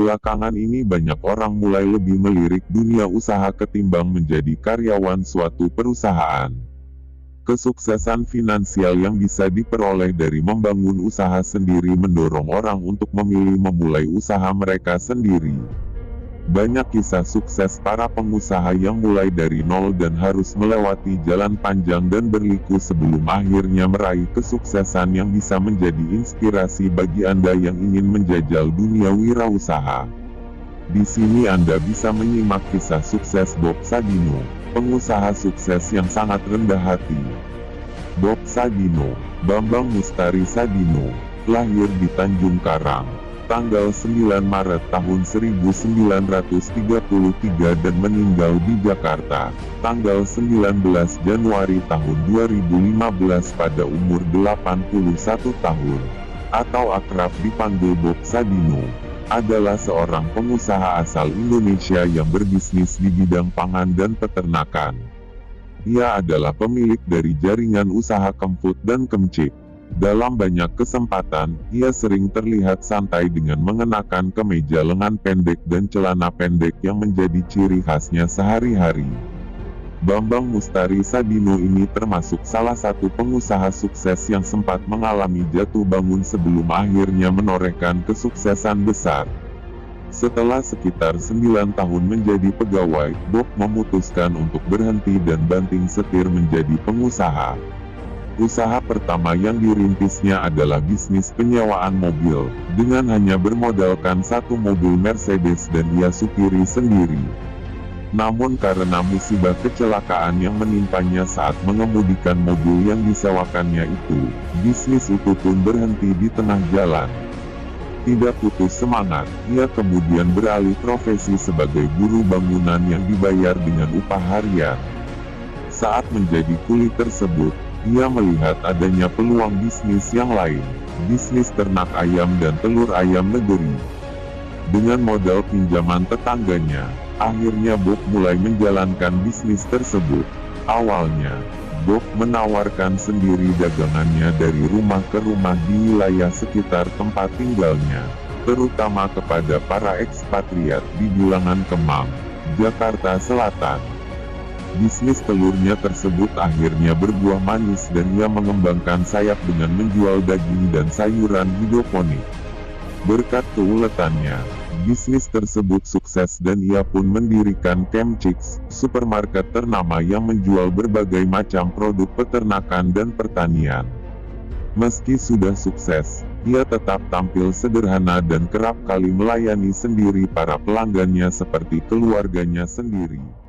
Belakangan ini banyak orang mulai lebih melirik dunia usaha ketimbang menjadi karyawan suatu perusahaan. Kesuksesan finansial yang bisa diperoleh dari membangun usaha sendiri mendorong orang untuk memilih memulai usaha mereka sendiri. Banyak kisah sukses para pengusaha yang mulai dari nol dan harus melewati jalan panjang dan berliku sebelum akhirnya meraih kesuksesan yang bisa menjadi inspirasi bagi Anda yang ingin menjajal dunia wirausaha. Di sini Anda bisa menyimak kisah sukses Bob Sadino, pengusaha sukses yang sangat rendah hati. Bob Sadino, Bambang Mustari Sadino, lahir di Tanjung Karang, tanggal 9 Maret tahun 1933 dan meninggal di Jakarta, tanggal 19 Januari tahun 2015 pada umur 81 tahun, atau akrab dipanggil Bob Sadino, adalah seorang pengusaha asal Indonesia yang berbisnis di bidang pangan dan peternakan. Ia adalah pemilik dari jaringan usaha Kemfood dan Kemcik. Dalam banyak kesempatan, ia sering terlihat santai dengan mengenakan kemeja lengan pendek dan celana pendek yang menjadi ciri khasnya sehari-hari. Bambang Mustari Sadino ini termasuk salah satu pengusaha sukses yang sempat mengalami jatuh bangun sebelum akhirnya menorehkan kesuksesan besar. Setelah sekitar 9 tahun menjadi pegawai, Bob memutuskan untuk berhenti dan banting setir menjadi pengusaha. Usaha pertama yang dirintisnya adalah bisnis penyewaan mobil, dengan hanya bermodalkan satu mobil Mercedes dan ia supiri sendiri. Namun karena musibah kecelakaan yang menimpanya saat mengemudikan mobil yang disewakannya itu, bisnis itu pun berhenti di tengah jalan. Tidak putus semangat, ia kemudian beralih profesi sebagai buruh bangunan yang dibayar dengan upah harian. Saat menjadi kuli tersebut, ia melihat adanya peluang bisnis yang lain, bisnis ternak ayam dan telur ayam negeri. Dengan modal pinjaman tetangganya, akhirnya Bob mulai menjalankan bisnis tersebut. Awalnya, Bob menawarkan sendiri dagangannya dari rumah ke rumah di wilayah sekitar tempat tinggalnya, terutama kepada para ekspatriat di Bilangan Kemang, Jakarta Selatan. Bisnis telurnya tersebut akhirnya berbuah manis dan ia mengembangkan sayap dengan menjual daging dan sayuran hidroponik. Berkat keuletannya, bisnis tersebut sukses dan ia pun mendirikan Kemcik, supermarket ternama yang menjual berbagai macam produk peternakan dan pertanian. Meski sudah sukses, ia tetap tampil sederhana dan kerap kali melayani sendiri para pelanggannya seperti keluarganya sendiri.